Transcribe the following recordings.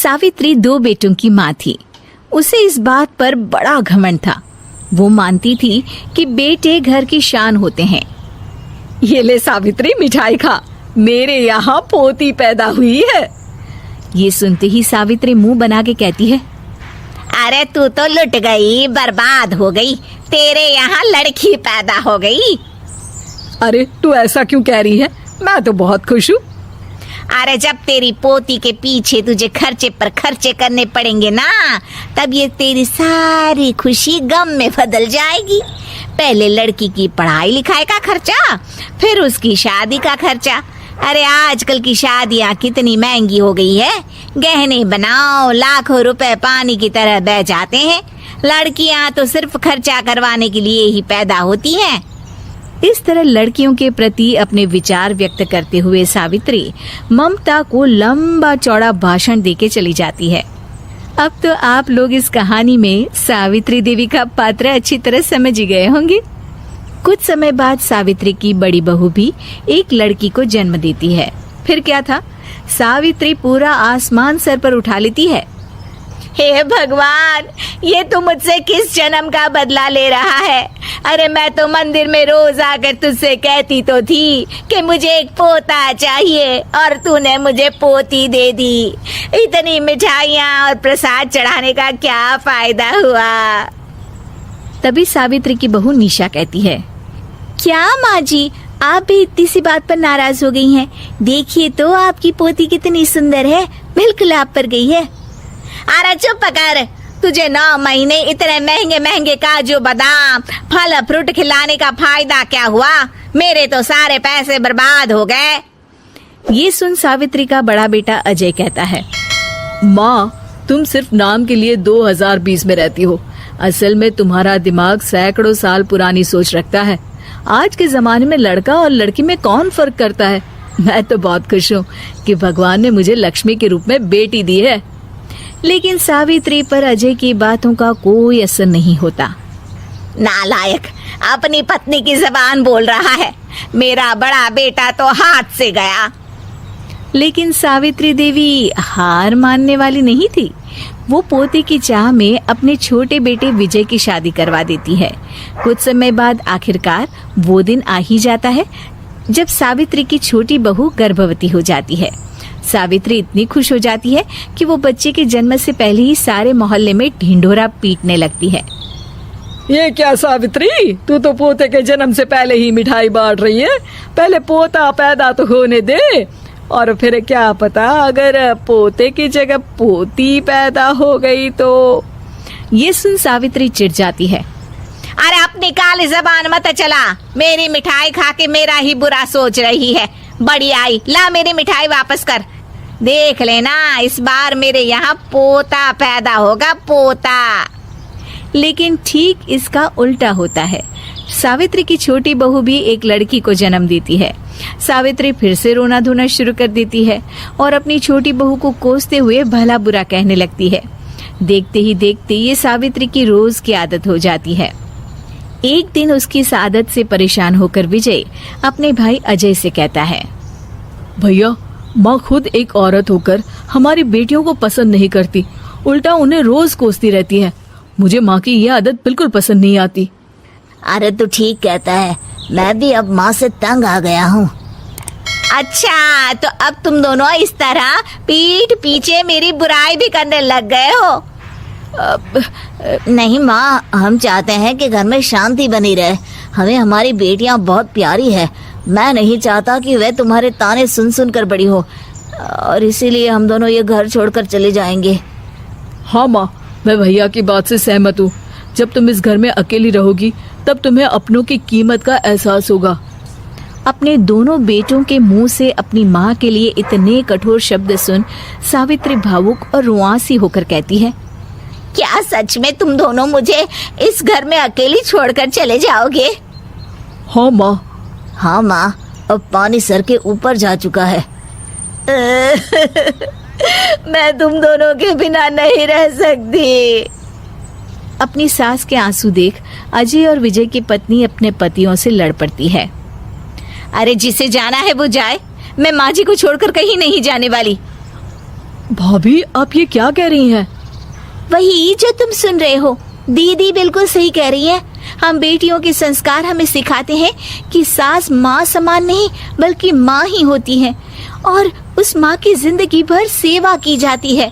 सावित्री 2 बेटों की माँ थी। उसे इस बात पर बड़ा घमंड था। वो मानती थी कि बेटे घर की शान होते हैं। ये ले सावित्री, मिठाई खा, मेरे यहाँ पोती पैदा हुई है। ये सुनते ही सावित्री मुंह बना के कहती है, अरे तू तो लुट गई, बर्बाद हो गई, तेरे यहाँ लड़की पैदा हो गई। अरे तू ऐसा क्यों कह रही है, मैं तो बहुत खुश हूँ। अरे जब तेरी पोती के पीछे तुझे खर्चे पर खर्चे करने पड़ेंगे ना, तब ये तेरी सारी खुशी गम में बदल जाएगी। पहले लड़की की पढ़ाई लिखाई का खर्चा, फिर उसकी शादी का खर्चा। अरे आजकल की शादियाँ कितनी महंगी हो गई है। गहने बनाओ, लाखों रुपए पानी की तरह बह जाते हैं। लड़कियाँ तो सिर्फ खर्चा करवाने के लिए ही पैदा होती हैं। इस तरह लड़कियों के प्रति अपने विचार व्यक्त करते हुए सावित्री ममता को लंबा चौड़ा भाषण देके चली जाती है। अब तो आप लोग इस कहानी में सावित्री देवी का पात्र अच्छी तरह समझ ही गए होंगे। कुछ समय बाद सावित्री की बड़ी बहू भी एक लड़की को जन्म देती है। फिर क्या था, सावित्री पूरा आसमान सर पर उठा लेती है। हे भगवान, ये तू मुझसे किस जन्म का बदला ले रहा है? अरे मैं तो मंदिर में रोज आकर तुझसे कहती तो थी कि मुझे एक पोता चाहिए, और तूने मुझे पोती दे दी। इतनी मिठाइयाँ और प्रसाद चढ़ाने का क्या फायदा हुआ? तभी सावित्री की बहू निशा कहती है, क्या माँ जी, आप भी इतनी सी बात पर नाराज हो गई हैं? देखिए तो आपकी पोती कितनी सुंदर है, बिल्कुल आप पर गई है। अरे चुप कर, तुझे 9 महीने इतने महंगे महंगे काजू बादाम फल फ्रूट खिलाने का फायदा क्या हुआ? मेरे तो सारे पैसे बर्बाद हो गए। ये सुन सावित्री का बड़ा बेटा अजय कहता है, माँ, तुम सिर्फ नाम के लिए 2020 में रहती हो। असल में तुम्हारा दिमाग सैकड़ों साल पुरानी सोच रखता है। आज के जमाने में लड़का और लड़की में कौन फर्क करता है। मैं तो बहुत खुश हूँ कि भगवान ने मुझे लक्ष्मी के रूप में बेटी दी है। लेकिन सावित्री पर अजय की बातों का कोई असर नहीं होता। नालायक, अपनी पत्नी की जबान बोल रहा है। मेरा बड़ा बेटा तो हाथ से गया। लेकिन सावित्री देवी हार मानने वाली नहीं थी। वो पोते की चाह में अपने छोटे बेटे विजय की शादी करवा देती है। कुछ समय बाद आखिरकार वो दिन आ ही जाता है जब सावित्री की छोटी बहू गर्भवती हो जाती है। सावित्री इतनी खुश हो जाती है कि वो बच्चे के जन्म से पहले ही सारे मोहल्ले में ढिंढोरा पीटने लगती है। ये क्या सावित्री, तू तो पोते के जन्म से पहले ही मिठाई बांट रही है। पहले पोता पैदा तो होने दे, और फिर क्या पता अगर पोते की जगह पोती पैदा हो गई तो। ये सुन सावित्री चिढ़ जाती है। अरे अपनी काली जबान मत चला, मेरी मिठाई खा के मेरा ही बुरा सोच रही है। बड़ी आई, ला मेरी मिठाई वापस कर। देख लेना, इस बार मेरे यहाँ पोता पैदा होगा, पोता। लेकिन ठीक इसका उल्टा होता है। सावित्री की छोटी बहू भी एक लड़की को जन्म देती है। सावित्री फिर से रोना धोना शुरू कर देती है और अपनी छोटी बहू को कोसते हुए भला बुरा कहने लगती है। देखते ही देखते ये सावित्री की रोज की आदत हो जाती है। एक दिन उसकी इस आदत से परेशान होकर विजय अपने भाई अजय से कहता है, भैया, माँ खुद एक औरत होकर हमारी बेटियों को पसंद नहीं करती, उल्टा उन्हें रोज कोसती रहती है। मुझे माँ की यह आदत बिल्कुल पसंद नहीं आती। अरे तू ठीक कहता है, मैं भी अब माँ से तंग आ गया हूँ। अच्छा, तो अब तुम दोनों इस तरह पीठ पीछे मेरी बुराई भी करने लग गए हो। नहीं माँ, हम चाहते हैं कि घर में शांति बनी रहे। हमें हमारी बेटियाँ बहुत प्यारी है। मैं नहीं चाहता कि वे तुम्हारे ताने सुन सुन कर बड़ी हो, और इसीलिए हम दोनों ये घर छोड़कर चले जाएंगे। हाँ माँ, मैं भैया की बात से सहमत हूँ। जब तुम इस घर में अकेली रहोगी तब तुम्हें अपनों की कीमत का एहसास होगा। अपने दोनों बेटों के मुंह से अपनी माँ के लिए इतने कठोर शब्द सुन सावित्री भावुक और रुआंसी होकर कहती है, क्या सच में तुम दोनों मुझे इस घर में अकेली छोड़कर चले जाओगे? हाँ माँ। हाँ माँ, अब पानी सर के ऊपर जा चुका है। मैं तुम दोनों के बिना नहीं रह सकती। अपनी सास के आंसू देख अजय और विजय की पत्नी अपने पतियों से लड़ पड़ती है। अरे जिसे जाना है वो जाए, मैं माँ जी को छोड़कर कहीं नहीं जाने वाली। भाभी, आप ये क्या कह रही हैं? वही जो तुम सुन रहे हो, दीदी बिल्कुल सही कह रही है। हम बेटियों के संस्कार हमें सिखाते हैं कि सास माँ समान नहीं बल्कि माँ ही होती है और उस माँ की जिंदगी भर सेवा की जाती है।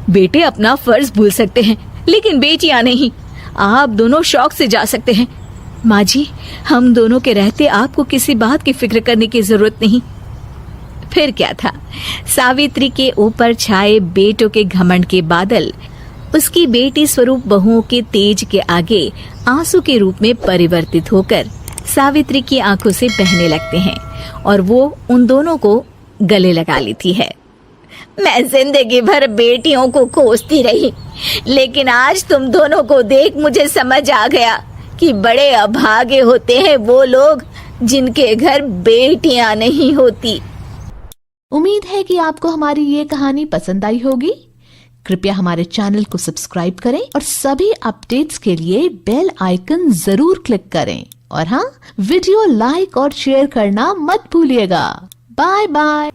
बेटे अपना फर्ज भूल सकते हैं, लेकिन बेटियां नहीं। आप दोनों शौक से जा सकते हैं। माँ जी, हम दोनों के रहते आपको किसी बात की फिक्र करने की जरूरत नहीं। फिर क्या था, सावित्री के ऊपर छाए बेटों के घमंड के बादल उसकी बेटी स्वरूप बहुओं के तेज के आगे आंसू के रूप में परिवर्तित होकर सावित्री की आंखों से बहने लगते हैं और वो उन दोनों को गले लगा लेती है। मैं जिंदगी भर बेटियों को कोसती रही, लेकिन आज तुम दोनों को देख मुझे समझ आ गया कि बड़े अभागे होते हैं वो लोग जिनके घर बेटियां नहीं होती। उम्मीद है कि आपको हमारी ये कहानी पसंद आई होगी। कृपया हमारे चैनल को सब्सक्राइब करें और सभी अपडेट्स के लिए बेल आइकन जरूर क्लिक करें। और हाँ, वीडियो लाइक और शेयर करना मत भूलिएगा। Bye bye.